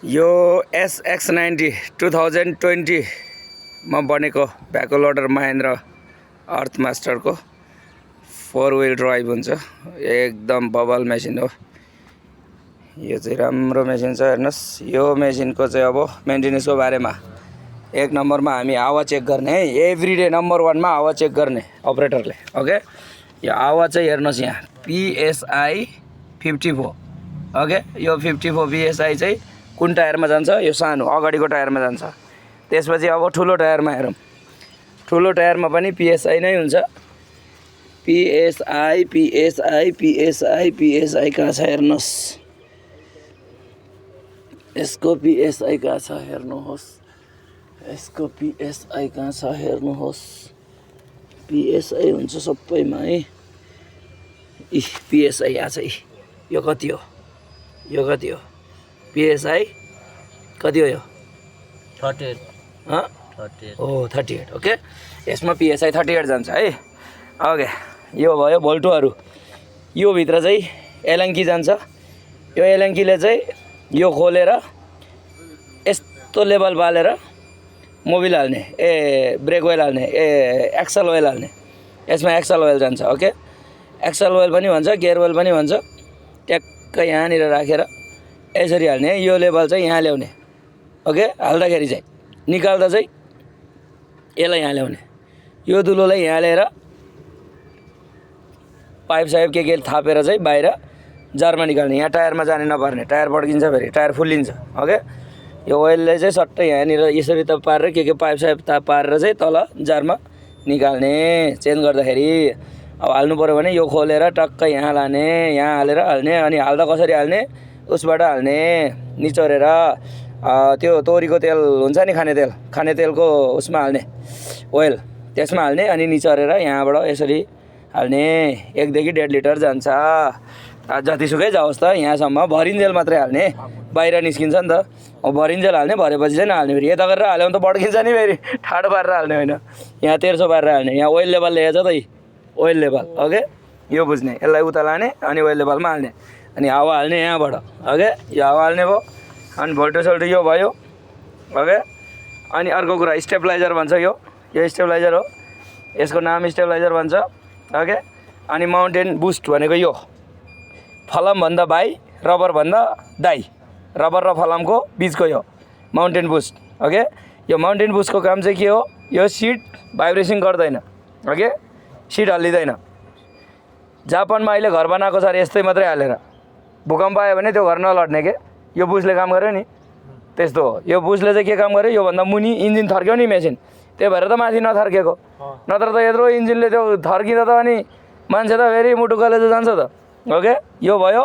यो SX90 2020 मा बनेको भ्याकल लोडर महेन्द्र अर्थमास्टरको 4 व्हील ड्राइभ हुन्छ। एकदम बबल मेसिन हो। यो चाहिँ राम्रो मेसिन छ। हेर्नुस्, यो मेसिनको चाहिँ अब मेन्टेनेन्सको बारेमा 1 नम्बरमा हामी हावा चेक गर्ने है। एभ्रीडे नम्बर 1 मा हावा चेक गर्ने अपरेटरले। ओके, यो हावा चाहिँ हेर्नुस्, यहाँ PSI 54। ओके, यो 54 PSI चाहिँ कुन टायरमा जान्छ? यो सानो अगाडिको टायरमा जान्छ। त्यसपछि अब ठुलो टायरमा हेरौँ। ठुलो टायरमा पनि PSI नै हुन्छ। PSI कहाँ छ हेर्नुस्। यसको PSI कहाँ छ हेर्नुहोस्। यसको PSI कहाँ छ हेर्नुहोस्। PSI हुन्छ सबैमा है। PSI यहाँ छ। यो कति हो? यो कति हो? PSI कति हो? यो 38 हो 38। ओके, यसमा PSI 38 जान्छ है। ओके, यो भयो भोल्टोहरू। यो भित्र चाहिँ एलङ्की जान्छ। यो एलङ्कीले चाहिँ यो खोलेर यस्तो लेभल बालेर मोबिल हाल्ने, ब्रेक ओइल हाल्ने, एक्सल ओइल हाल्ने। यसमा एक्सल ओइल जान्छ। ओके, एक्सल ओइल पनि भन्छ, गियर ओइल पनि भन्छ। ट्याक्क यहाँनिर राखेर यसरी हाल्ने। यो लेभल चाहिँ यहाँ ल्याउने। ओके, हाल्दाखेरि चाहिँ निकाल्दा चाहिँ यसलाई यहाँ ल्याउने। यो दुलोलाई यहाँ ल्याएर पाइप साइप के थापेर चाहिँ बाहिर जारमा निकाल्ने। यहाँ टायरमा जाने नपर्ने, टायर पड्किन्छ, फेरि टायर फुल्लिन्छ। ओके, यो ओइलले चाहिँ सट्टै यहाँनिर यसरी त पारेर के पाइप साइप पारेर चाहिँ तल जारमा निकाल्ने। चेन्ज गर्दाखेरि अब हाल्नु पऱ्यो भने यो खोलेर टक्क यहाँ लाने, यहाँ हालेर हाल्ने। अनि हाल्दा कसरी हाल्ने? उसबाट हाल्ने, निचोरेर त्यो तोरीको तेल हुन्छ नि, खाने तेलको उसमा हाल्ने, ओइल त्यसमा हाल्ने। अनि निचोरेर यहाँबाट यसरी हाल्ने। 1 देखि 1.5 लिटर जान्छ। जतिसुकै जाओस् त, यहाँसम्म भरिन्जेल मात्रै हाल्ने, बाहिर निस्किन्छ नि त। अब भरिन्जेल हाल्ने, भरेपछि चाहिँ नहाल्ने। फेरि यता गरेर हाल्यो भने त बड्किन्छ नि, फेरि ठाडो पारेर हाल्ने होइन, यहाँ तेर्सो पारेर हाल्ने। यहाँ ओइल लेभल लेखेको छ त, ओइल लेभल। ओके, यो बुझ्ने। यसलाई उता लाने अनि ओइल लेभलमा हाल्ने, अनि हावा हाल्ने यहाँबाट। ओके, यो हावा हाल्ने भयो। अनि भोल्टेज यो भयो। ओके, अनि अर्को कुरा स्टेबलाइजर भन्छ। यो स्टेबलाइजर हो, यसको नाम स्टेबलाइजर भन्छ। ओके, अनि माउन्टेन बुस्ट भनेको यो फलामभन्दा भाइ, रबरभन्दा दाइ, रबर र फलामको बिचको यो माउन्टेन बुस्ट। ओके, यो माउन्टेन बुस्टको काम चाहिँ के हो? यो सिट भाइब्रेसन गर्दैन। ओके, सिट हल्लिँदैन। जापानमा अहिले घर बनाएको छ अरे यस्तै मात्रै हालेर। भूकम्प आयो भने त्यो घर नलड्ने के यो बुस्टले काम गर्यो नि, त्यस्तो हो। यो बुस्टले चाहिँ के काम गर्यो? योभन्दा मुनि इन्जिन थर्क्यो नि मेसिन, त्यही भएर त माथि नथर्केको। नत्र त यत्रो इन्जिनले त्यो थर्किँदा त अनि मान्छे त फेरि मुटु कलेजो जान्छ त। ओके, यो भयो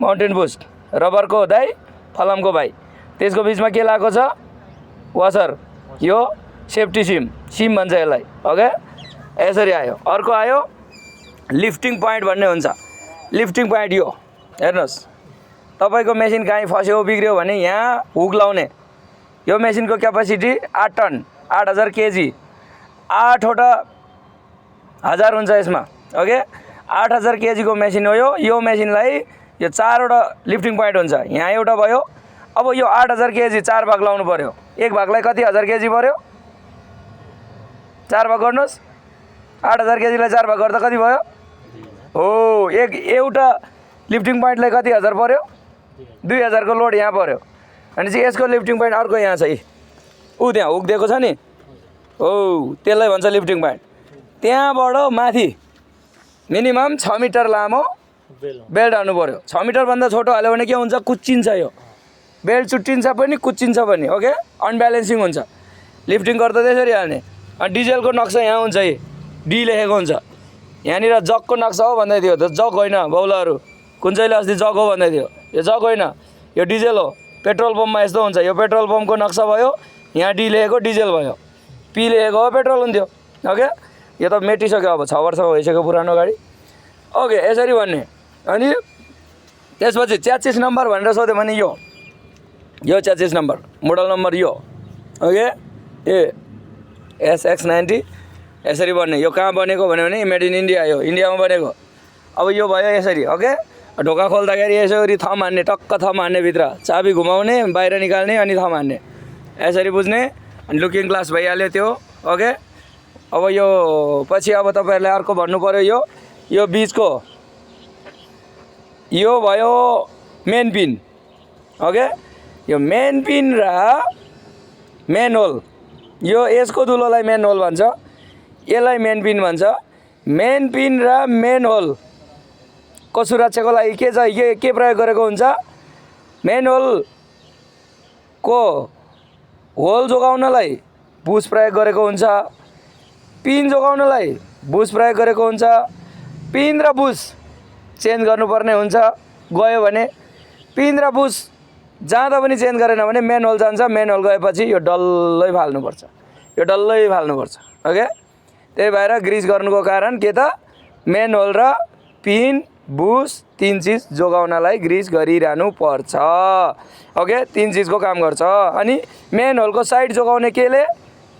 माउन्टेन बुस्ट, रबरको दाइ, फलामको भाइ। त्यसको बिचमा के लगाएको छ? वासर। यो सेफ्टी सिम भन्छ यसलाई। ओके, यसरी आयो। अर्को आयो लिफ्टिङ पोइन्ट भन्ने हुन्छ। लिफ्टिङ पोइन्ट यो हेर्नुहोस्, तपाईँको मेसिन काहीँ फस्यो बिग्रियो भने यहाँ हुक लाउने। यो मेसिनको क्यापासिटी 8 टन, 8000 केजी, 8वटा हजार हुन्छ यसमा। ओके, 8000 केजीको मेसिन हो यो। यो मेसिनलाई यो 4वटा लिफ्टिङ पोइन्ट हुन्छ। यहाँ एउटा भयो। अब यो 8000 केजी 4 भाग लाउनु पऱ्यो। एक भागलाई कति 1000 केजी पऱ्यो? 4 भाग गर्नुहोस्। 8000 केजीलाई 4 भाग गर्दा कति भयो? हो, एउटा लिफ्टिङ पोइन्टलाई कति हजार पऱ्यो? 2000 को लोड यहाँ पऱ्यो। अनि चाहिँ यसको लिफ्टिङ पोइन्ट अर्को यहाँ छ। त्यहाँ हुक दिएको छ नि, हो त्यसलाई भन्छ लिफ्टिङ पोइन्ट। त्यहाँबाट माथि मिनिमम 6 मिटर लामो बेल्ट हाल्नु पऱ्यो। 6 मिटरभन्दा छोटो हाल्यो भने के हुन्छ? कुच्चिन्छ। यो बेल्ट चुट्टिन्छ पनि, कुच्चिन्छ पनि। ओके, अनब्यालेन्सिङ हुन्छ। लिफ्टिङ गर्दा त्यसरी हाल्ने। अनि डिजेलको नक्सा यहाँ हुन्छ। डी लेखेको हुन्छ। यहाँनिर जगको नक्सा हो भन्दै थियो, त जग होइन बौलाहरू। कुन चाहिँले अस्ति जग हो भन्दै थियो, यो जग होइन, यो डिजेल हो। पेट्रोल पम्पमा यस्तो हुन्छ। यो पेट्रोल पम्पको नक्सा भयो, यहाँ डी लेखेको डिजेल भयो, पी लेखेको हो पेट्रोल हुन्थ्यो। ओके, यो त मेटिसक्यो, अब 6 वर्ष भइसक्यो पुरानो गाडी। ओके, यसरी भन्ने। अनि त्यसपछि च्यासिस नम्बर भनेर सोध्यो भने यो च्यासिस नम्बर, मोडल नम्बर यो। ओके, SX90 यसरी बन्ने। यो कहाँ बनेको भन्यो भने मेड इन इन्डिया, यो इन्डियामा बनेको। अब यो भयो यसरी। ओके, ढोका खोल्दाखेरि यसरी थम हान्ने, टक्क थम हान्ने, भित्र चाबी घुमाउने, बाहिर निकाल्ने अनि थम हान्ने, यसरी बुझ्ने। अनि लुकिङ ग्लास भइहाल्यो त्यो। ओके, अब यो पछि अब तपाईँहरूले अर्को भन्नु पऱ्यो, यो बिचको यो भयो मेन पिन। ओके, यो मेन पिन र मेन होल, यो यसको दुलोलाई मेन होल भन्छ, यसलाई मेन पिन भन्छ। मेन पिन र मेन होल को सुरक्षाको लागि के प्रयोग गरेको हुन्छ? मेन होलको होल जोगाउनलाई बुस प्रयोग गरेको हुन्छ, पिन जोगाउनलाई बुस प्रयोग गरेको हुन्छ। पिन र बुस चेन्ज गर्नुपर्ने हुन्छ, गयो भने पिन र बुस जाँदा पनि चेन्ज गरेन भने मेन होल जान्छ। मेन होल गएपछि यो डल्लै फाल्नुपर्छ, यो डल्लै फाल्नुपर्छ। ओके, त्यही भएर ग्रिस गर्नुको कारण के त, मेन होल र पिन बुस तीन चीज जोगाउनलाई ग्रिस गरिरहनु पर्छ। ओके, तीन चीजको काम गर्छ। अनि मेन होलको साइड जोगाउने केले?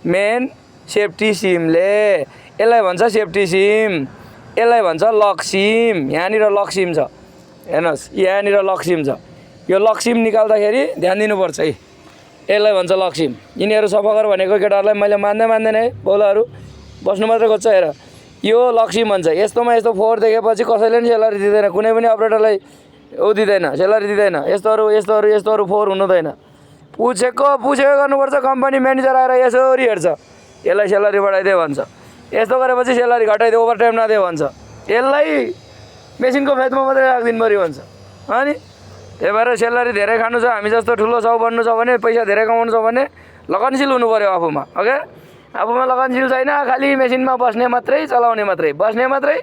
मेन सेफ्टी सिमले। यसलाई भन्छ सेफ्टी सिम, यसलाई भन्छ लक सिम। यहाँनिर लक सिम छ, हेर्नुहोस् यहाँनिर लक सिम छ। यो लक सिम निकाल्दाखेरि ध्यान दिनुपर्छ है, यसलाई भन्छ लक सिम। यिनीहरू सफा गर भनेको केटाहरूलाई मैले मान्दैन है, बौलाहरू बस्नु मात्रै खोज्छ। हेर, यो लक सिम भन्छ। यस्तोमा यस्तो फोहोर देखेपछि कसैले पनि सेलरी दिँदैन, कुनै पनि अपरेटरलाई दिँदैन, सेलरी दिँदैन। यस्तोहरू फोहोर हुनु हुँदैन। पुछेको गर्नुपर्छ। कम्पनी म्यानेजर आएर यसरी हेर्छ, यसलाई सेलरी बढाइदियो भन्छ, यस्तो गरेपछि सेलरी घटाइदियो, ओभरटाइम नदियो भन्छ, यसलाई मेसिनको फेदमा मात्रै राखिदिनु पऱ्यो भन्छ। अनि त्यही भएर सेलरी धेरै खानु छ, हामी जस्तो ठुलो साउ बन्नु छ भने, पैसा धेरै कमाउनु छ भने लगनशील हुनु पऱ्यो आफूमा। ओके, आफूमा लगनशील छैन, खालि मेसिनमा बस्ने मात्रै, चलाउने मात्रै, बस्ने मात्रै,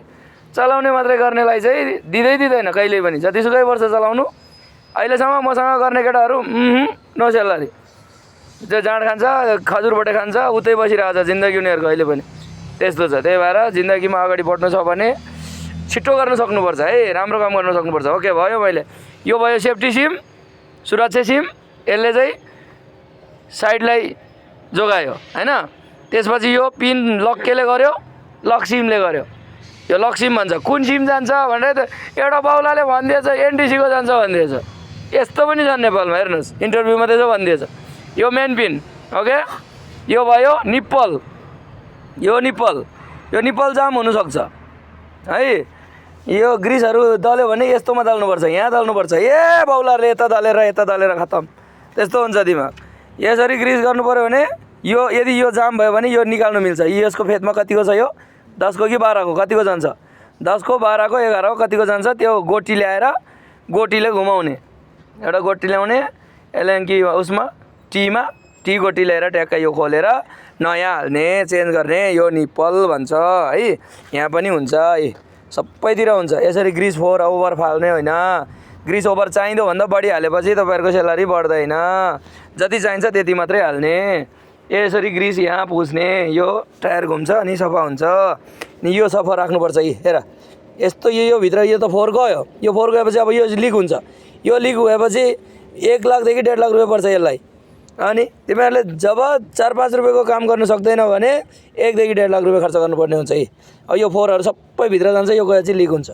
चलाउने मात्रै गर्नेलाई चाहिँ दिँदैन कहिल्यै पनि, जतिसुकै वर्ष चलाउनु। अहिलेसम्म मसँग गर्ने केटाहरू नो सेलरी, जो जाँड खान्छ, खजुरबोटे खान्छ, उतै बसिरहेको छ जिन्दगी उनीहरूको अहिले पनि त्यस्तो छ। त्यही भएर जिन्दगीमा अगाडि बढ्नु छ भने छिट्टो गर्न सक्नुपर्छ है, राम्रो काम गर्न सक्नुपर्छ। ओके, भयो। मैले यो भयो सेफ्टी सिम, सुरक्षा सिम। यसले चाहिँ साइडलाई जोगायो हैन। त्यसपछि यो पिन लक केले गर्यो? लक सिमले गर्यो। यो लक सिम भन्छ। कुन सिम जान्छ भनेर त एउटा बाउलाले भनिदिएछ एनटिसीको जान्छ भनिदिएछ। यस्तो पनि छ नेपालमा, हेर्नुहोस् इन्टरभ्यूमा त्यसो भनिदिएछ। यो मेन पिन। ओके, यो भयो निप्पल। यो निप्पल जाम हुनसक्छ है। यो ग्रिसहरू दल्यो भने यस्तोमा दल्नुपर्छ, यहाँ दल्नुपर्छ। बाउलाहरूले यता दलेर खत्तम, त्यस्तो हुन्छ दिमाग। यसरी ग्रिस गर्नु पऱ्यो भने यो यदि यो जाम भयो भने यो निकाल्नु मिल्छ। यसको फेदमा कतिको छ? यो 10 को कि 12 को कतिको जान्छ? 10 को 12 को 11 को कतिको जान्छ? त्यो गोटी ल्याएर गोटीले घुमाउने, एउटा गोटी ल्याउने, यसलाई कि उसमा टी गोटी ल्याएर ट्याक्कै यो खोलेर नयाँ हाल्ने, चेन्ज गर्ने। यो निप्पल भन्छ है। यहाँ पनि हुन्छ है, सबैतिर हुन्छ। यसरी ग्रिस ओभर फाल्ने होइन। ग्रिस ओभर चाहिँदो भन्दा बढी हालेपछि तपाईँहरूको सेलरी बढ्दैन, जति चाहिन्छ त्यति मात्रै हाल्ने। यसरी ग्रिस यहाँ पुस्ने, यो टायर घुम्छ अनि सफा हुन्छ। अनि यो सफा राख्नुपर्छ। हेर यस्तो यो भित्र यो त फोहोर गयो। यो फोहोर गएपछि अब यो लिक हुन्छ। यो लिक भएपछि 1 लाखदेखि 1.5 लाख रुपियाँ पर्छ यसलाई। अनि तिमीहरूले जब 4-5 रुपियाँको काम गर्न सक्दैन भने 1 देखि 1.5 लाख रुपियाँ खर्च गर्नुपर्ने हुन्छ है। अब यो फोहोरहरू सबै भित्र जान्छ, यो गएपछि लिक हुन्छ।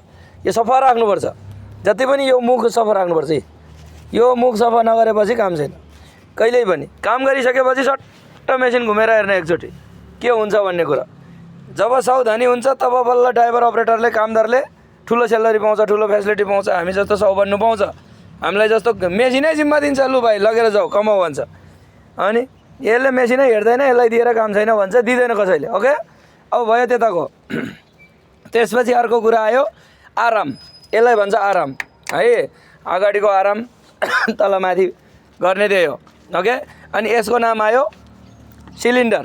यो सफा राख्नुपर्छ, जति पनि यो मुख सफा राख्नुपर्छ है। यो मुख सफा नगरेपछि काम छैन कहिल्यै पनि। काम गरिसकेपछि सट्ट मेसिन घुमेर हेर्ने एकचोटि के हुन्छ भन्ने कुरा। जब सावधानी हुन्छ तब बल्ल ड्राइभर अपरेटरले, कामदारले ठुलो सेलरी पाउँछ, ठुलो फेसिलिटी पाउँछ। हामी जस्तो साउ बन्नु पाउँछ। हामीलाई जस्तो मेसिनै जिम्मा दिन्छ, लु भाइ लगेर जाऊ कमाऊ भन्छ। अनि यसले मेसिनै हेर्दैन, यसलाई दिएर काम छैन भन्छ, दिँदैन कसैले। ओके, अब भयो त्यताको। त्यसपछि अर्को कुरा आयो आराम। यसलाई भन्छ आराम है, अगाडिको आराम तल माथि गर्ने त्यही हो। ओके, अनि यसको नाम आयो सिलिन्डर।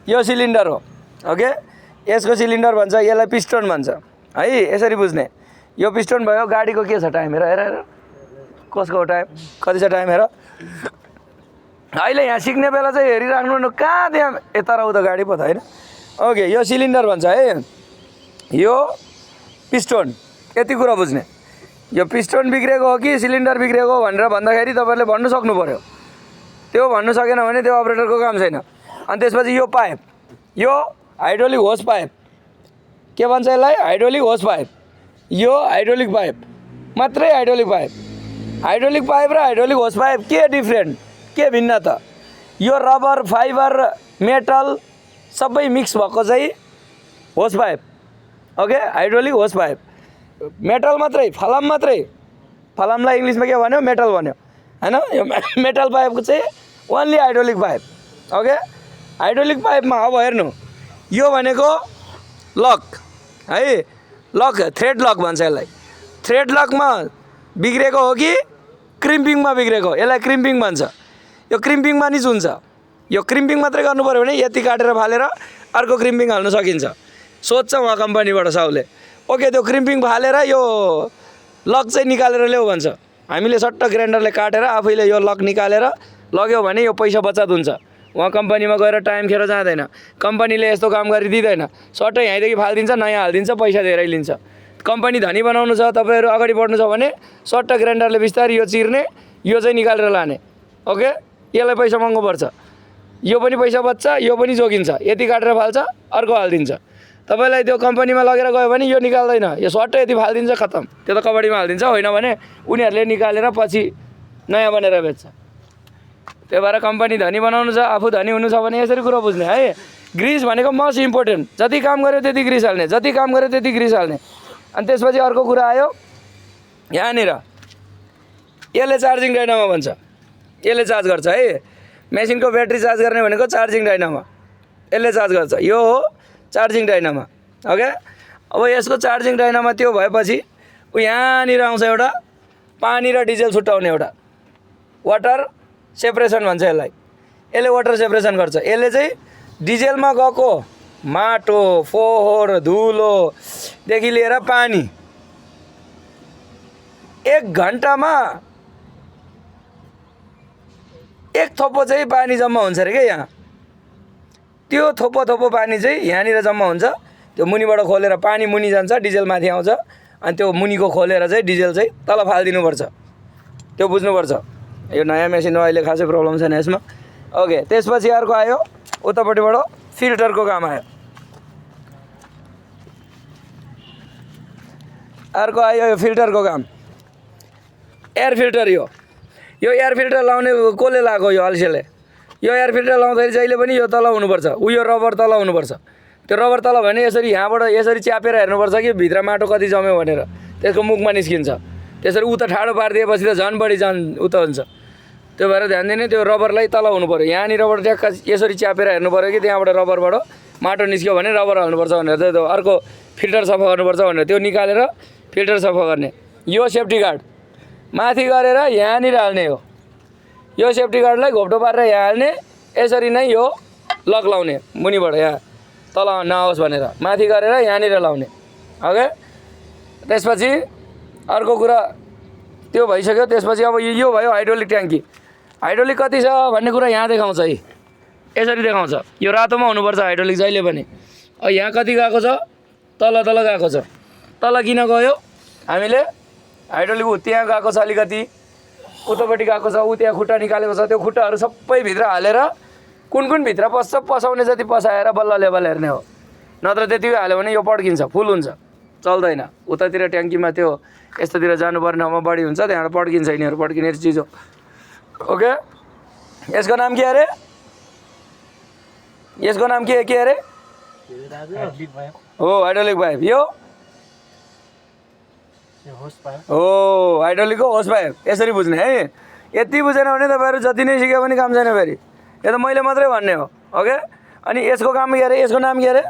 यो सिलिन्डर हो। ओके, यसको सिलिन्डर भन्छ, यसलाई पिस्टन भन्छ है। यसरी बुझ्ने। यो पिस्टन भयो। गाडीको के छ टाइम? हेर कसको टाइम कति छ टाइम हेर। अहिले यहाँ सिक्ने बेला चाहिँ हेरिराख्नु न, कहाँ त्यहाँ यता र उता गाडी पो त होइन। ओके, यो सिलिन्डर भन्छ है, यो पिस्टन। यति कुरा बुझ्ने। यो पिस्टन बिग्रेको हो कि सिलिन्डर बिग्रेको हो भनेर भन्दाखेरि तपाईँहरूले भन्नु सक्नु पऱ्यो। त्यो भन्नु सकेन भने त्यो अपरेटरको काम छैन। अनि त्यसपछि यो पाइप, यो हाइड्रोलिक होस पाइप के भन्छ यसलाई? हाइड्रोलिक होस पाइप। यो हाइड्रोलिक पाइप मात्रै हाइड्रोलिक पाइप र हाइड्रोलिक होस पाइप के डिफ्रेन्ट, के भिन्न त? यो रबर, फाइबर, मेटल सबै मिक्स भएको चाहिँ होस पाइप। ओके, हाइड्रोलिक होस पाइप। मेटल मात्रै, फलाम मात्रै, फलामलाई इङ्ग्लिसमा के भन्यो? मेटल भन्यो हैन। यो मेटल पाइपको चाहिँ only hydraulic pipe. Okay, hydraulic पाइपमा अब हेर्नु, यो भनेको लक है, लक थ्रेड लक भन्छ यसलाई। थ्रेड लकमा बिग्रेको हो कि क्रिम्पिङमा बिग्रेको? यसलाई क्रिम्पिङ भन्छ। यो क्रिम्पिङमा नि चुन्छ। यो क्रिम्पिङ मात्रै गर्नु पऱ्यो भने यति काटेर फालेर अर्को क्रिम्पिङ हाल्न सकिन्छ, सोध्छ उहाँ कम्पनीबाट साउले। ओके, त्यो क्रिम्पिङ फालेर यो लक चाहिँ निकालेर ल्याऊ भन्छ। हामीले सट्ट ग्राइन्डरले काटेर आफैले यो लक निकालेर लग्यो भने यो पैसा बचत हुन्छ। उहाँ कम्पनीमा गएर टाइम खेर जाँदैन, कम्पनीले यस्तो काम गरिदिँदैन। सट्टै यहीँदेखि फालिदिन्छ, नयाँ हालिदिन्छ, पैसा धेरै लिन्छ। कम्पनी धनी बनाउनु छ, तपाईँहरू अगाडि बढ्नु छ भने सट्ट ग्राइन्डरले बिस्तारै यो चिर्ने, यो चाहिँ निकालेर लाने। ओके, यसलाई पैसा महँगो पर्छ, यो पनि पैसा बच्छ, यो पनि जोगिन्छ। यति काटेर फाल्छ, अर्को हालिदिन्छ। तपाईँलाई त्यो कम्पनीमा लगेर गयो भने यो निकाल्दैन, यो सट्टै यति फालिदिन्छ, खत्तम। त्यो त कबड्डीमा हालिदिन्छ, होइन भने उनीहरूले निकालेर पछि नयाँ बनेर बेच्छ। त्यो भएर कम्पनी धनी बनाउनु छ, आफू धनी हुनु छ भने यसरी कुरो बुझ्ने है। ग्रिस भनेको मोस्ट इम्पोर्टेन्ट। जति काम गर्यो त्यति ग्रिस हाल्ने, जति काम गर्यो त्यति ग्रिस हाल्ने। अनि त्यसपछि अर्को कुरा आयो यहाँनिर, यसले चार्जिङ डाइनामो भन्छ। यसले चार्ज गर्छ है। मेसिनको ब्याट्री चार्ज गर्ने भनेको चार्जिङ डाइनामो, यसले चार्ज गर्छ। यो हो चार्जिङ डाइनामो। ओके, अब यसको चार्जिङ डाइनामो त्यो भएपछि यहाँनिर आउँछ एउटा पानी र डिजेल छुट्याउने एउटा वाटर सेपरेसन भन्छ यसलाई। यसले वाटर सेपरेसन गर्छ। यसले चाहिँ डिजेलमा गएको माटो, फोहोर, धुलोदेखि लिएर पानी 1 घन्टामा 1 थोपो चाहिँ पानी जम्मा हुन्छ अरे क्या यहाँ। त्यो थोपो पानी चाहिँ यहाँनिर जम्मा हुन्छ। त्यो मुनिबाट खोलेर पानी मुनि जान्छ, डिजेल माथि आउँछ। अनि त्यो मुनिको खोलेर चाहिँ डिजेल चाहिँ तल फालिदिनुपर्छ। त्यो बुझ्नुपर्छ। यो नयाँ मेसिनमा अहिले खासै प्रब्लम छैन यसमा। ओके, त्यसपछि अर्को आयो उतापट्टिबाट फिल्टरको काम आयो। अर्को आयो यो फिल्टरको काम, एयर फिल्टर। यो एयर फिल्टर लाउने कसले लगाएको? यो अल्छेले। यो एयर फिल्टर लाउँदाखेरि जहिले पनि यो तल हुनुपर्छ, यो रबर तल हुनुपर्छ। त्यो रबर तल भने यसरी यहाँबाट यसरी च्यापेर हेर्नुपर्छ कि भित्र माटो कति जम्यो भनेर, त्यसको मुखमा निस्किन्छ। त्यसरी उता ठाडो पारिदिएपछि त झन् बढी उता हुन्छ। त्यो भएर ध्यान दिने, त्यो रबरलाई तल हुनु पऱ्यो। यहाँनिरबाट ट्याक्क यसरी च्यापेर हेर्नु पऱ्यो कि त्यहाँबाट रबरबाट माटो निस्क्यो भने रबर हाल्नुपर्छ भनेर, त्यो अर्को फिल्टर सफा गर्नुपर्छ भनेर त्यो निकालेर फिल्टर सफा गर्ने। यो सेफ्टी गार्ड माथि गरेर यहाँनिर हाल्ने हो। यो सेफ्टी गार्डलाई घोप्टो पारेर यहाँ हाल्ने, यसरी नै यो लक लाउने मुनिबाट, यहाँ तल नआओस् भनेर माथि गरेर यहाँनिर लाउने। ओके, त्यसपछि अर्को कुरा त्यो भइसक्यो। त्यसपछि अब यो भयो हाइड्रोलिक ट्याङ्की। हाइड्रोलिक कति छ भन्ने कुरा यहाँ देखाउँछ है, यसरी देखाउँछ। यो रातोमा हुनुपर्छ हाइड्रोलिक जहिले पनि। अब यहाँ कति गएको छ? तल गएको छ। तल किन गयो? हामीले हाइड्रोलिक त्यहाँ गएको छ, अलिकति उतापट्टि गएको छ, ऊ त्यहाँ खुट्टा निकालेको छ। त्यो खुट्टाहरू सबै भित्र हालेर कुन भित्र पस्छ, पसाउने जति पसाएर बल्ल लेभल हेर्ने हो। नत्र त्यतिकै हाल्यो भने यो पड्किन्छ, फुल हुन्छ, चल्दैन। उतातिर ट्याङ्कीमा त्यो यस्तोतिर जानुपर्ने ठाउँमा बढी हुन्छ, त्यहाँबाट पड्किन्छ। यिनीहरू पड्किने चिज हो। ओके, यसको नाम के अरे? यसको नाम के अरे? हो हाइड्रोलिक पाइप। यो हो हाइड्रोलिकको होस पाइप। यसरी बुझ्ने है। यति बुझेन भने तपाईँहरू जति नै सिक्यो भने काम छैन फेरि। यो त मैले मात्रै भन्ने हो। ओके, अनि यसको काम के अरे? यसको नाम के अरे?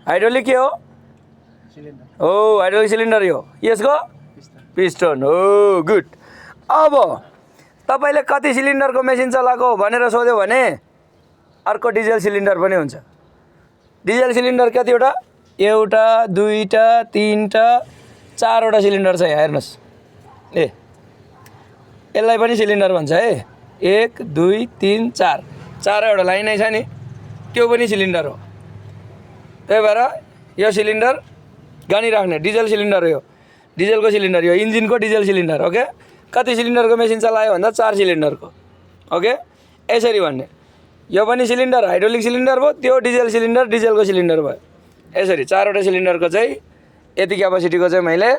हाइड्रोलिक के हो? हो हाइड्रोलिक सिलिन्डर हो। यसको पिस्टन हो। गुड। अब तपाईँले कति सिलिन्डरको मेसिन चलाएको भनेर सोध्यो भने अर्को डिजेल सिलिन्डर पनि हुन्छ। डिजेल सिलिन्डर कतिवटा? एउटा, दुईवटा, तीनवटा, चारवटा सिलिन्डर छ यहाँ हेर्नुहोस्। यसलाई पनि सिलिन्डर भन्छ है। 1 2 3 4 चारवटा लाइनै छ नि, त्यो पनि सिलिन्डर हो। त्यही भएर यो सिलिन्डर गनिराख्ने। डिजेल सिलिन्डर हो यो, डिजेलको सिलिन्डर, यो इन्जिनको डिजेल सिलिन्डर। ओके, कति सिलिन्डरको मेसिन चलायो भन्दा 4 सिलिन्डरको। ओके, यसरी भन्ने। यो पनि सिलिन्डर हाइड्रोलिक सिलिन्डर भयो, त्यो डिजेल सिलिन्डर डिजेलको सिलिन्डर भयो। यसरी 4वटा सिलिन्डरको चाहिँ यति क्यापासिटीको चाहिँ मैले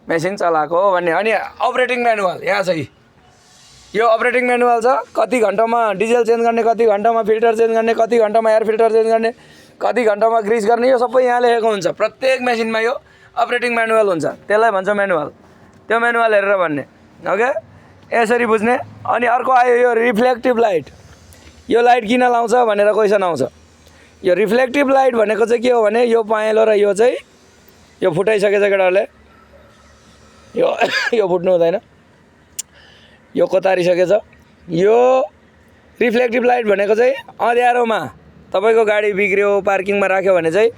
मेसिन चलाएको हो भन्ने। अनि अपरेटिङ म्यानुअल यहाँ छ। यो अपरेटिङ म्यानुअल छ, कति घन्टामा डिजेल चेन्ज गर्ने, कति घन्टामा फिल्टर चेन्ज गर्ने, कति घन्टामा एयर फिल्टर चेन्ज गर्ने, कति घन्टामा ग्रिस गर्ने, यो सबै यहाँ लेखेको हुन्छ। प्रत्येक मेसिनमा यो अपरेटिङ म्यानुअल हुन्छ, त्यसलाई भन्छ म्यानुअल। त्यो म्यानुअल हेरेर भन्ने, ओके, यसरी बुझ्ने। अनि अर्को आयो यो रिफ्लेक्टिभ लाइट। यो लाइट किन लाउँछ भनेर क्वेसन आउँछ। यो रिफ्लेक्टिभ लाइट भनेको चाहिँ के हो भने यो पहेँलो र यो चाहिँ यो फुटाइसकेछ केटाहरूले, यो फुट्नु हुँदैन, यो कोतारिसकेछ। यो रिफ्लेक्टिभ लाइट भनेको चाहिँ अँध्यारोमा तपाईँको गाडी बिग्रियो पार्किङमा राख्यो भने चाहिँ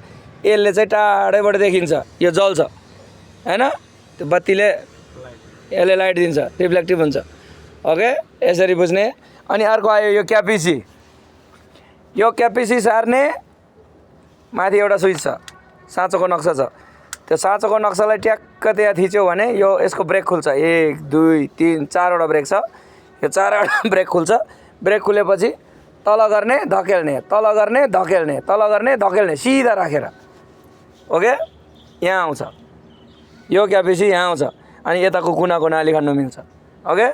यसले चाहिँ टाढैबाट देखिन्छ, यो जल्छ हैन, त्यो बत्तीले यसले लाइट दिन्छ, रिफ्लेक्टिभ हुन्छ। ओके, यसरी बुझ्ने। अनि अर्को आयो यो क्यापिसी। यो क्यापिसी सार्ने माथि एउटा स्विच छ, साँचोको नक्सा छ। त्यो साँचोको नक्सालाई ट्याक्क त्यहाँ थिच्यो भने यो यसको ब्रेक खुल्छ। 1 2 3 4वटा ब्रेक छ। यो 4वटा ब्रेक खुल्छ। ब्रेक खुलेपछि तल गर्ने धकेल्ने, तल गर्ने धकेल्ने, तल गर्ने धकेल्ने, सिधा राखेर। ओके, यहाँ आउँछ यो क्यापिसी, यहाँ आउँछ। अनि यताको कुना अलिक खन्नु मिल्छ। ओके,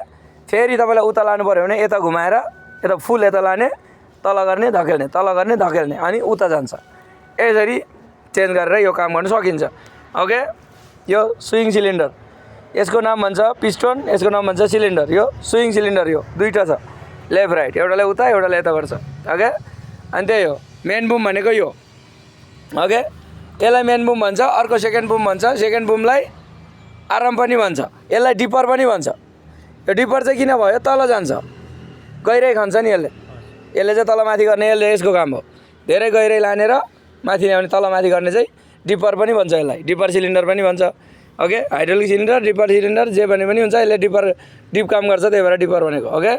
फेरि तपाईँलाई उता लानु पऱ्यो भने यता घुमाएर यता फुल यता लाने, तल गर्ने धकेल्ने, तल गर्ने धकेल्ने, अनि उता जान्छ। यसरी चेन्ज गरेर यो काम गर्न सकिन्छ। ओके, यो स्विङ सिलिन्डर, यसको नाम भन्छ पिस्टन, यसको नाम भन्छ सिलिन्डर। यो स्विङ सिलिन्डर, यो दुईवटा छ, लेफ्ट राइट, एउटाले उता एउटाले यता गर्छ। ओके, अनि त्यही हो मेन बुम भनेको यो। ओके, यसलाई मेन बुम भन्छ। अर्को सेकेन्ड बुम भन्छ। सेकेन्ड बुमलाई आराम पनि भन्छ, यसलाई डिपर पनि भन्छ। यो डिपर चाहिँ किन भयो, तल जान्छ, गहिरै खान्छ नि यसले। यसले चाहिँ तल माथि गर्ने, यसले यसको काम हो। धेरै गहिरै लानेर माथि ल्याउने, तल माथि गर्ने चाहिँ डिपर पनि भन्छ यसलाई, डिपर सिलिन्डर पनि भन्छ। Okay, hydraulic cylinder, dipper cylinder जे भने पनि हुन्छ। यसले डिप काम गर्छ, त्यही भएर डिपर भनेको। ओके,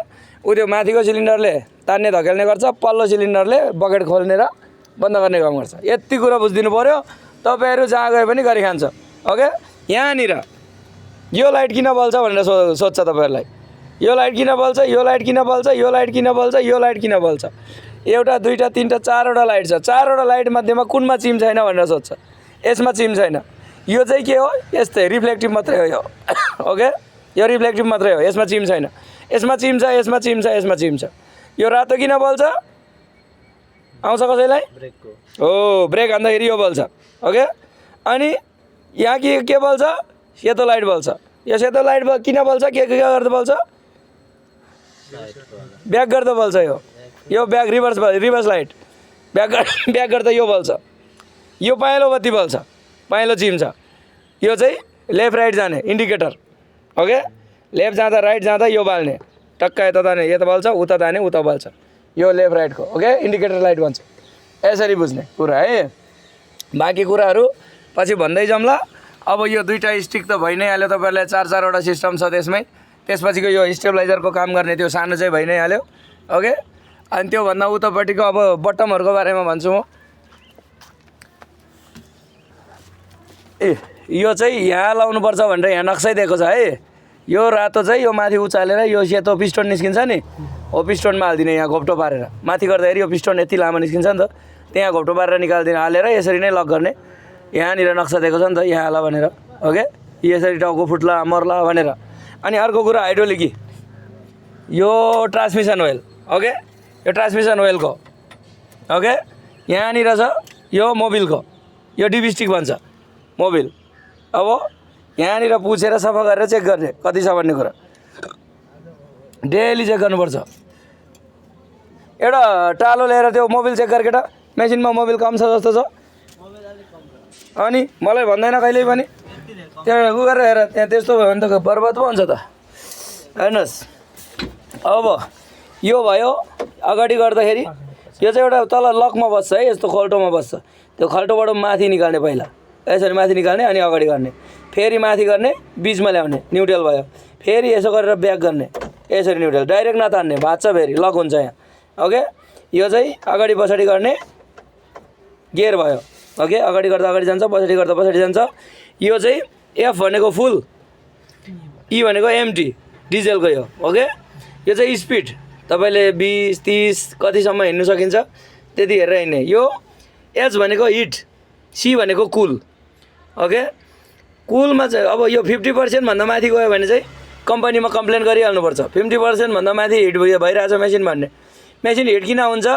ऊ त्यो माथिको सिलिन्डरले तान्ने धकेल्ने गर्छ, पल्लो सिलिन्डरले बकेट खोल्ने र बन्द गर्ने काम गर्छ। यति कुरा बुझिदिनु पऱ्यो, तपाईँहरू जहाँ गए पनि गरी खान्छ। ओके, यहाँनिर यो लाइट किन बल्छ भनेर सोध्छ तपाईँहरूलाई। यो लाइट किन बल्छ, यो लाइट किन बल्छ, यो लाइट किन बल्छ, यो लाइट किन बल्छ। एउटा दुईवटा तिनवटा चारवटा लाइट छ, चारवटा लाइट मध्येमा कुनमा चिम छैन भनेर सोध्छ। यसमा चिम छैन। यो चाहिँ के हो, यस्तै रिफ्लेक्टिभ मात्रै हो यो। ओके, यो रिफ्लेक्टिभ मात्रै हो, यसमा चिम छैन। यसमा चिम छ, यसमा चिम छ, यसमा चिम छ। यो रातो किन बल्छ आउँछ कसैलाई? हो, ब्रेक हान्दाखेरि यो बल्छ। ओके, अनि यहाँ के बल्छ, सेतो लाइट बल्छ। यो सेतो लाइट किन बल्छ, के गर्दा बल्छ, ब्याक गर्दा बल्छ। यो ब्याक रिभर्स लाइट, ब्याक गर्दा यो बल्छ। यो पहेँलो बत्ती बल्छ, पहेँलो चिम छ। यो चाहिँ लेफ्ट राइट जाने इन्डिकेटर। ओके, लेफ्ट जाँदा राइट जाँदा यो बाल्ने, टक्क यता ताने यता बल्छ, उता ताने उता बल्छ। यो लेफ्ट राइटको ओके इन्डिकेटर लाइट भन्छ। यसरी बुझ्ने कुरा है। बाँकी कुराहरू पछि भन्दै जाउँला। अब यो दुईवटा स्टिक त भइ नै हाल्यो, तपाईँहरूलाई चारवटा सिस्टम छ त्यसमै। त्यसपछिको यो स्टेबलाइजरको काम गर्ने त्यो सानो चाहिँ भइ नै हाल्यो। ओके, अनि त्योभन्दा उतापट्टिको अब बट्टमहरूको बारेमा भन्छु म। यो चाहिँ यहाँ लाउनुपर्छ भनेर यहाँ नक्सै दिएको छ है। यो रातो चाहिँ यो माथि उचालेर यो सेतो पिस्टन निस्किन्छ नि, हो पिस्टनमा हालिदिने यहाँ घोप्टो पारेर। माथि गर्दाखेरि यो पिस्टन यति लामो निस्किन्छ नि त, त्यहाँ घोप्टो पारेर निकालिदिने, हालेर यसरी नै लक गर्ने। यहाँनिर नक्सा दिएको छ नि त, यहाँ हाल भनेर। ओके, यसरी टाउको फुट्ला मर्ला भनेर। अनि अर्को कुरा हाइड्रोलिक, यो ट्रान्समिसन ओइल। ओके, यो ट्रान्समिसन ओइलको। ओके, यहाँनिर छ यो मोबिलको, यो डिबिस्टिक भन्छ मोबिल। अब यहाँनिर पुछेर सफा गरेर चेक गर्ने कति छ भन्ने कुरा डेली चेक गर्नुपर्छ। एउटा टालो लिएर त्यो मोबिल चेक गर केटा, मेसिनमा मोबिल कम छ जस्तो छ। अनि मलाई भन्दैन कहिल्यै पनि, त्यहाँ उ गरेर हेर, त्यहाँ त्यस्तो भयो भने त बर्बाद पो हुन्छ त। हेर्नुहोस्, अब यो भयो अगाडि गर्दाखेरि यो चाहिँ एउटा तल लकमा बस्छ है, यस्तो खल्टोमा बस्छ। त्यो खल्टोबाट माथि निकाल्ने, पहिला यसरी माथि निकाल्ने, अनि अगाडि गर्ने, फेरि माथि गर्ने, बिचमा ल्याउने, न्युट्रल भयो। फेरि यसो गरेर ब्याक गर्ने, यसरी न्युट्रल, डाइरेक्ट नतान्ने, भाँच्छ फेरि लक हुन्छ यहाँ। ओके, यो चाहिँ अगाडि पछाडि गर्ने गियर भयो। ओके, अगाडि गर्दा अगाडि जान्छ, पछाडि गर्दा पछाडि जान्छ। यो चाहिँ एफ भनेको फुल, ई भनेको एमटी डिजेलको यो। ओके, यो चाहिँ स्पिड, तपाईँले 20 30 कतिसम्म हिँड्नु सकिन्छ त्यति हेरेर हिँड्ने। यो एच भनेको हिट, सी भनेको कुल। ओके, कुलमा चाहिँ अब यो 50% भन्दा माथि गयो भने चाहिँ कम्पनीमा कम्प्लेन गरिहाल्नुपर्छ। 50% भन्दा माथि हिट भइरहेछ मेसिन भन्ने। मेसिन हिट किन हुन्छ?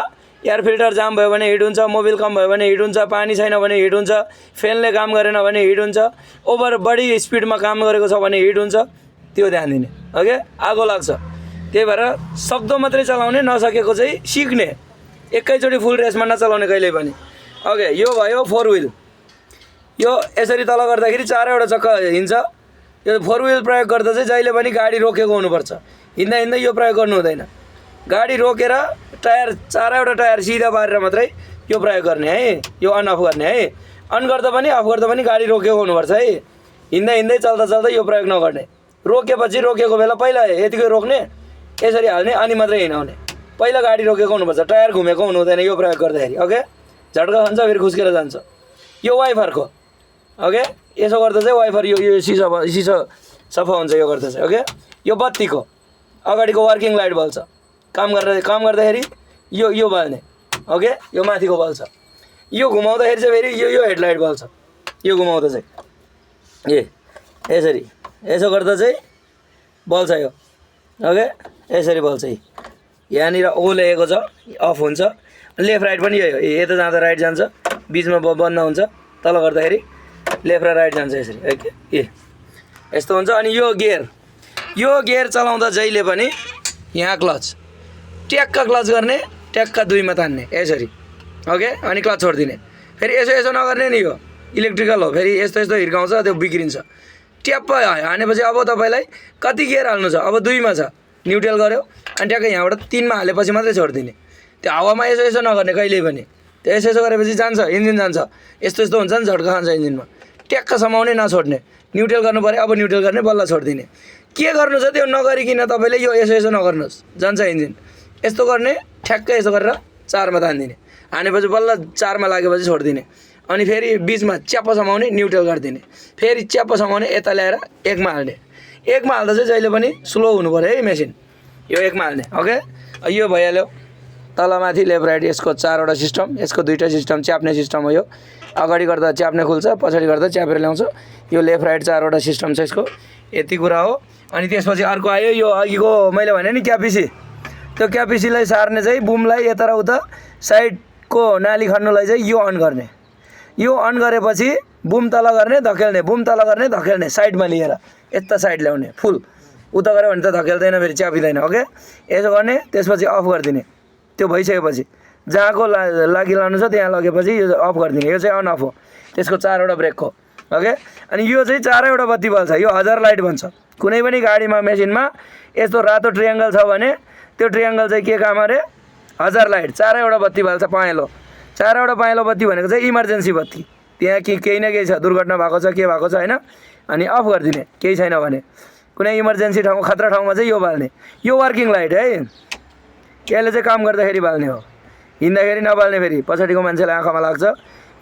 एयर फिल्टर जाम भयो भने हिट हुन्छ, मोबिल कम भयो भने हिट हुन्छ, पानी छैन भने हिट हुन्छ, फ्यानले काम गरेन भने हिट हुन्छ, ओभर बढी स्पिडमा काम गरेको छ भने हिट हुन्छ। त्यो ध्यान दिने, ओके? आगो लाग्छ। त्यही भएर सक्दो मात्रै चलाउने, नसकेको चाहिँ सिक्ने। एकैचोटि फुल रेसमा नचलाउने कहिल्यै पनि। ओके, यो भयो 4 व्हिल। यो यसरी तल गर्दाखेरि चारैवटा चक्का हिँड्छ। यो 4 व्हिल प्रयोग गर्दा चाहिँ जहिले पनि गाडी रोकेको हुनुपर्छ। हिँड्दा हिँड्दै यो प्रयोग गर्नु हुँदैन। गाडी रोकेर टायर चारैवटा टायर सिधा पारेर मात्रै यो प्रयोग गर्ने है। यो अन अफ गर्ने है। अन गर्दा पनि अफ गर्दा पनि गाडी रोकेको हुनुपर्छ है। हिँड्दा हिँड्दै चल्दा चल्दा यो प्रयोग नगर्ने। रोकेपछि रोकेको बेला पहिला यतिकै रोक्ने, यसरी हाल्ने, अनि मात्रै हिँडाउने। पहिला गाडी रोकेको हुनुपर्छ, टायर घुमेको हुनु हुँदैन यो प्रयोग गर्दाखेरि। ओके, झट्का खान्छ फेरि खुस्केर जान्छ। यो वाइफरको, ओके, यसो गर्दा चाहिँ वाइफर यो सिसो सफा हुन्छ यो गर्दा चाहिँ। ओके, यो बत्तीको अगाडिको वर्किङ लाइट बल्छ। काम गर्दाखेरि यो बल्ने। ओके, यो माथिको बल्छ। यो घुमाउँदाखेरि चाहिँ फेरि यो हेडलाइट बल्छ। यो घुमाउँदा चाहिँ यसरी यसो गर्दा चाहिँ बल्छ यो। ओके, यसरी बल्छ। यहाँनिर ओ लेखेको छ, अफ हुन्छ। लेफ्ट राइट पनि यही हो। यता जाँदा राइट जान्छ, बिचमा बन्द हुन्छ, तल गर्दाखेरि लेफ्ट र राइट जान्छ यसरी। ओके, यस्तो हुन्छ। अनि यो गियर चलाउँदा जहिले पनि यहाँ क्लच ट्याक्क क्लच गर्ने, ट्याक्क 2 मा तान्ने यसरी। ओके, अनि क्लच छोडिदिने। फेरि यसो नगर्ने नि, यो इलेक्ट्रिकल हो, फेरि यस्तो हिर्काउँछ, त्यो बिग्रिन्छ। ट्याप्प हानेपछि अब तपाईँलाई कति गियर हाल्नु छ? अब 2 मा छ, न्युट्रल गऱ्यो, अनि ट्याक्कै यहाँबाट 3 मा हालेपछि मात्रै छोडिदिने। त्यो हावामा यसो नगर्ने कहिल्यै पनि। त्यो यसो गरेपछि जान्छ, इन्जिन जान्छ। यस्तो हुन्छ नि, झट्का खान्छ इन्जिनमा। ट्याक्क समाउने, नछोड्ने। न्युट्रल गर्नु पऱ्यो, अब न्युट्रल गर्ने, बल्ल छोडिदिने। के गर्नु छ त्यो नगरिकन तपाईँले यो यसो नगर्नुहोस्, जान्छ इन्जिन। यस्तो गर्ने, ठ्याक्कै यसो गरेर 4 मा तानिदिने। हानेपछि बल्ल 4 मा लागेपछि छोडिदिने। अनि फेरि बिचमा च्याप्प समाउने, न्युट्रल गरिदिने। फेरि च्याप्प समाउने, यता ल्याएर 1 मा हाल्ने। 1 मा हाल्दा चाहिँ जहिले पनि स्लो हुनु पऱ्यो है मेसिन। यो 1 मा हाल्ने। ओके, यो भइहाल्यो। तलमाथि लेफ्ट राइट यसको 4वटा सिस्टम, यसको 2टा सिस्टम च्याप्ने सिस्टम हो। यो अगाडि गर्दा च्याप्ने खुल्छ, पछाडि गर्दा च्यापेर ल्याउँछ। यो लेफ्ट राइट 4वटा सिस्टम छ यसको। यति कुरा हो। अनि त्यसपछि अर्को आयो यो अघिको मैले भने नि क्यापिसी। त्यो क्यापिसीलाई सार्ने चाहिँ बुमलाई यता र उता साइडको नाली खन्नुलाई चाहिँ यो अन गर्ने। यो अन गरेपछि बुम तल गर्ने, धकेल्ने, बुम तल गर्ने, धकेल्ने, साइडमा लिएर यता साइड ल्याउने फुल। उता गऱ्यो भने त धकेल्दैन, फेरि च्यापिँदैन। ओके, यसो गर्ने, त्यसपछि अफ गरिदिने। त्यो भइसकेपछि जहाँको लागि लानु छ त्यहाँ लगेपछि यो अफ गरिदिने। यो चाहिँ अन अफ हो त्यसको 4वटा ब्रेकको। ओके, अनि यो चाहिँ 4वटा बत्ती बल्छ। यो हजर लाइट भन्छ। कुनै पनि गाडीमा मेसिनमा यस्तो रातो ट्रियाङ्गल छ भने त्यो ट्रियाङ्गल चाहिँ के काम अरे? हजर लाइट। 4वटा बत्ती बाल्छ, पहेँलो। 4वटा पहेँलो बत्ती भनेको चाहिँ इमर्जेन्सी बत्ती। त्यहाँ केही न केही छ, दुर्घटना भएको छ, के भएको छ होइन, अनि अफ गरिदिने। केही छैन भने कुनै इमर्जेन्सी ठाउँ, खतरा ठाउँमा चाहिँ यो बाल्ने। यो वर्किङ लाइट है, यसले चाहिँ काम गर्दाखेरि बाल्ने हो। हिँड्दाखेरि नबाल्ने, फेरि पछाडिको मान्छेलाई आँखामा लाग्छ।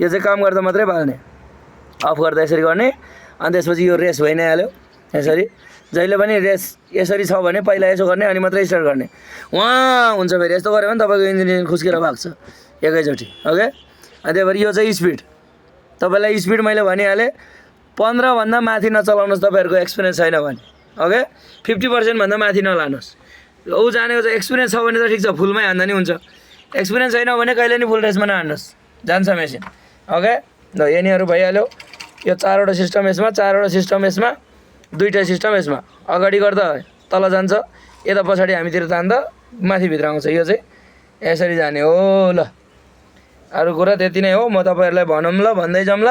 यो चाहिँ काम गर्दा मात्रै बाल्ने। अफ गर्दा यसरी गर्ने। अनि त्यसपछि यो रेस भइ नै हाल्यो यसरी। जहिले पनि रेस यसरी छ भने पहिला यसो गर्ने, अनि मात्रै स्टार्ट गर्ने। वहाँ हुन्छ फेरि यस्तो गऱ्यो भने तपाईँको इन्जिन खुस्केर भाग्छ एकैचोटि। ओके, अनि त्यही भएर यो चाहिँ स्पिड। तपाईँलाई स्पिड मैले भनिहालेँ, 15 भन्दा माथि नचलाउनुहोस् तपाईँहरूको एक्सपिरियन्स छैन भने। ओके, 50% भन्दा माथि नलानुहोस्। ऊ जानेको चाहिँ एक्सपिरियन्स छ भने त ठिक छ, फुलमै हान्दा नि हुन्छ। एक्सपिरियन्स छैन भने कहिले नि फुल रेसमा नहान्नुहोस्, जान्छ मेसिन। ओके, ल यिनीहरू भइहाल्यो। यो 4वटा सिस्टम यसमा, 4वटा सिस्टम यसमा, 2टा सिस्टम यसमा। अगाडि गर्दा तल जान्छ, यता पछाडि हामीतिर तान्दा माथि भित्र आउँछ। यो चाहिँ यसरी जाने हो। ल, अरू कुरा त्यति नै हो। म तपाईँहरूलाई भनौँ ल, भन्दै जाऊँ ल।